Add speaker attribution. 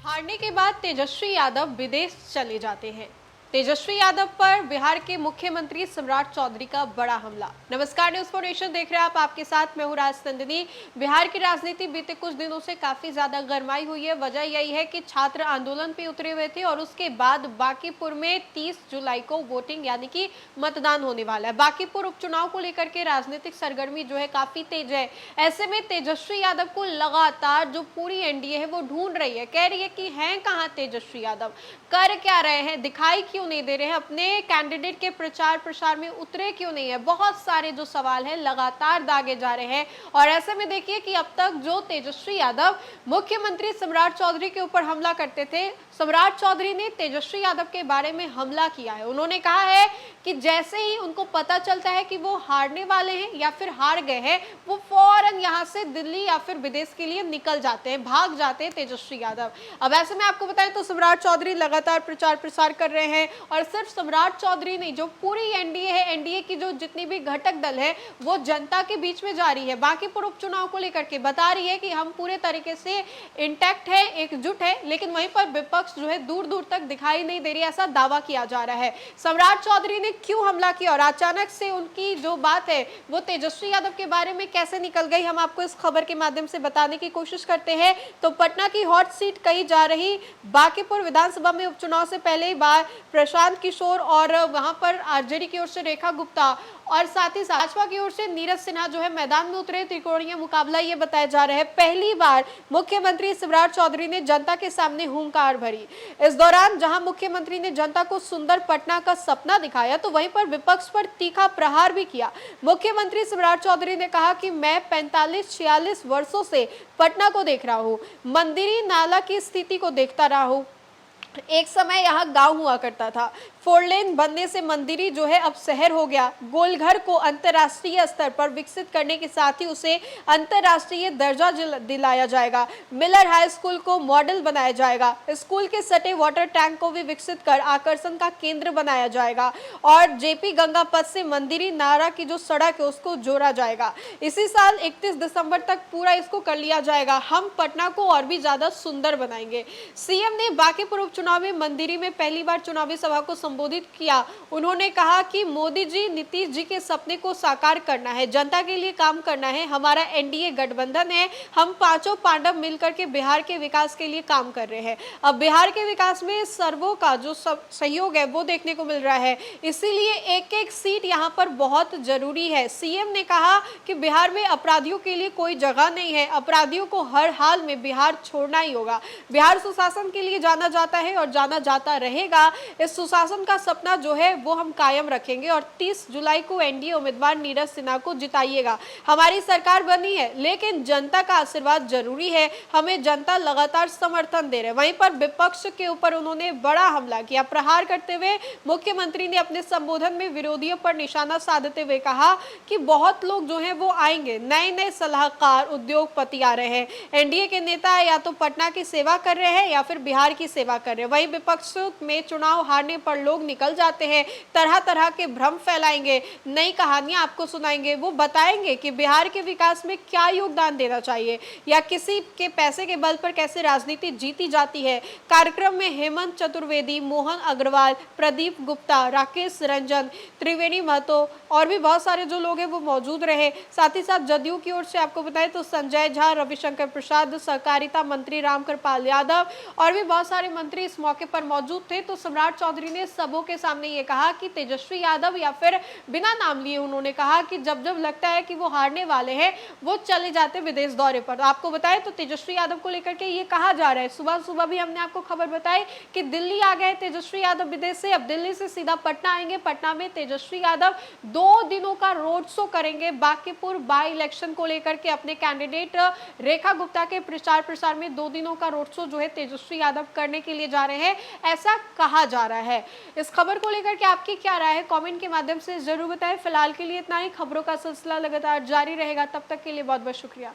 Speaker 1: हारने के बाद तेजस्वी यादव विदेश चले जाते हैं। तेजस्वी यादव पर बिहार के मुख्यमंत्री सम्राट चौधरी का बड़ा हमला। नमस्कार, न्यूज़ फॉर नेशन देख रहे हैं आप। आपके साथ मैं हूं राज नंदिनी। बिहार की राजनीति बीते कुछ दिनों से काफी ज्यादा गरमाई हुई है। वजह यही है कि छात्र आंदोलन पे उतरे हुए थे और उसके बाद बांकीपुर में 30 जुलाई को वोटिंग यानी कि मतदान होने वाला है। बांकीपुर उपचुनाव को लेकर के राजनीतिक सरगर्मी जो है काफी तेज है। ऐसे में तेजस्वी यादव को लगातार जो पूरी एनडीए है वो ढूंढ रही है, कह रही है कि हैं कहाँ तेजस्वी यादव, कर क्या रहे हैं, दिखाई क्यों नहीं दे रहे हैं, अपने कैंडिडेट के प्रचार प्रसार में उतरे क्यों नहीं है। बहुत सारे जो सवाल हैं लगातार दागे जा रहे हैं। और ऐसे में देखिए कि अब तक जो तेजस्वी यादव मुख्यमंत्री सम्राट चौधरी के ऊपर हमला करते थे, सम्राट चौधरी ने तेजस्वी यादव के बारे में हमला किया है। उन्होंने कहा है कि जैसे ही उनको पता चलता है कि वो हारने वाले हैं या फिर हार गए हैं, वो फौरन यहाँ से दिल्ली या फिर विदेश के लिए निकल जाते हैं, भाग जाते हैं तेजस्वी यादव। अब ऐसे में आपको बताएं तो सम्राट चौधरी लगातार प्रचार प्रसार कर रहे हैं। और सिर्फ सम्राट चौधरी नहीं, जो पूरी एनडीए है, एनडीए की जो जितनी भी घटक दल है, वो जनता के बीच में जा रही है। बांकीपुर उपचुनाव को लेकर के बता रही है कि हम पूरे तरीके से इंटैक्ट है, एकजुट है, लेकिन वहीं पर विपक्ष जो है दूर दूर तक दिखाई नहीं दे रही, ऐसा दावा किया जा रहा है। सम्राट चौधरी ने क्यों हमला किया और अचानक से उनकी जो बात है वो तेजस्वी यादव के बारे में कैसे निकल गई, हम आपको इस खबर के माध्यम से बताने की कोशिश करते हैं। तो पटना की हॉट सीट कही जा रही बांकीपुर विधानसभा में उपचुनाव से पहले ही बार प्रशांत किशोर और वहां पर आरजेडी की ओर से रेखा गुप्ता और साथ ही भाजपा की ओर से नीरज सिन्हा जो है मैदान में उतरे। त्रिकोणीय मुकाबला ये बताया जा रहा है। पहली बार मुख्यमंत्री सम्राट चौधरी ने जनता के सामने हुंकार भरी। इस दौरान जहां मुख्यमंत्री ने जनता को सुंदर पटना का सपना दिखाया, तो वहीं पर विपक्ष पर तीखा प्रहार भी किया। मुख्यमंत्री सम्राट चौधरी ने कहा कि मैं 45-46 वर्षों से पटना को देख रहा हूँ, मंदिरी नाला की स्थिति को देखता रहा हूँ। एक समय यहाँ गांव हुआ करता था, 4 लेन बनने से मंदिरी जो है अब शहर हो गया। गोलघर को अंतर्राष्ट्रीय स्तर पर विकसित करने के साथ ही उसे अंतर्राष्ट्रीय दर्जा दिलाया जाएगा। मिलर हाई स्कूल को मॉडल बनाया जाएगा। स्कूल के सटे वाटर टैंक को भी विकसित कर आकर्षण का केंद्र बनाया जाएगा और जेपी गंगा पथ से मंदिरी नारा की जो सड़क है उसको जोड़ा जाएगा। इसी साल 31 दिसंबर तक पूरा इसको कर लिया जाएगा। हम पटना को और भी ज्यादा सुंदर बनाएंगे। सीएम ने बांकीपुर उपचुनाव में मंदिरी में पहली बार चुनावी सभा को संबोधित किया। उन्होंने कहा कि मोदी जी, नीतीश जी के सपने को साकार करना है, जनता के लिए काम करना है। हमारा एनडीए गठबंधन है, हम पांचों पांडव मिलकर के बिहार के विकास के लिए काम कर रहे हैं। अब बिहार के विकास में सर्वों का जो सहयोग है वो देखने को मिल रहा है, इसीलिए एक एक सीट यहाँ पर बहुत जरूरी है। सीएम ने कहा कि बिहार में अपराधियों के लिए कोई जगह नहीं है, अपराधियों को हर हाल में बिहार छोड़ना ही होगा। बिहार सुशासन के लिए जाना जाता है और जाना जाता रहेगा। इस सुशासन का सपना जो है वो हम कायम रखेंगे और 30 जुलाई को एनडीए उम्मीदवार नीरज सिन्हा को जिताइएगा। हमारी सरकार बनी है, लेकिन जनता का आशीर्वाद जरूरी है, हमें जनता लगातार समर्थन दे रहे। वहीं पर विपक्ष के ऊपर उन्होंने बड़ा हमला किया। प्रहार करते हुए मुख्यमंत्री ने अपने संबोधन में विरोधियों पर निशाना साधते हुए कहा कि बहुत लोग जो है वो आएंगे, नए नए सलाहकार, उद्योगपति आ रहे हैं। एनडीए के नेता या तो पटना की सेवा कर रहे हैं या फिर बिहार की सेवा कर रहे हैं। वहीं विपक्ष में चुनाव हारने पर लोग निकल जाते हैं, तरह तरह के भ्रम फैलाएंगे, नई कहानियां आपको सुनाएंगे। वो बताएंगे कि बिहार के विकास में क्या योगदान देना चाहिए या किसी के पैसे के बल पर कैसे राजनीति जीती जाती है। कार्यक्रम में हेमंत चतुर्वेदी, मोहन अग्रवाल, प्रदीप गुप्ता, राकेश रंजन, त्रिवेणी महतो और भी बहुत सारे जो लोग हैं वो मौजूद रहे। साथ ही साथ जदयू की ओर से आपको बताएं तो संजय झा, रविशंकर प्रसाद, सहकारिता मंत्री रामकृपाल यादव और भी बहुत सारे मंत्री इस मौके पर मौजूद थे। तो सम्राट चौधरी ने सबों के सामने ये कहा कि तेजस्वी यादव, या फिर बिना नाम लिए उन्होंने कहा कि जब जब लगता है कि वो हारने वाले हैं वो चले जाते विदेश दौरे पर। आपको बताएं तो तेजस्वी यादव को लेकर के ये कहा जा रहा है, सुबह सुबह भी हमने आपको खबर बताई कि दिल्ली आ गए तेजस्वी यादव विदेश से। अब दिल्ली से सीधा पटना आएंगे। पटना में तेजस्वी यादव 2 दिनों का रोड शो करेंगे। बांकीपुर बाई इलेक्शन को लेकर के अपने कैंडिडेट रेखा गुप्ता के प्रचार प्रसार में 2 दिनों का रोड शो जो है तेजस्वी यादव करने के लिए जा रहे हैं, ऐसा कहा जा रहा है। इस खबर को लेकर के आपकी क्या राय है, कमेंट के माध्यम से जरूर बताएं। फिलहाल के लिए इतना ही। खबरों का सिलसिला लगातार जारी रहेगा, तब तक के लिए बहुत बहुत शुक्रिया।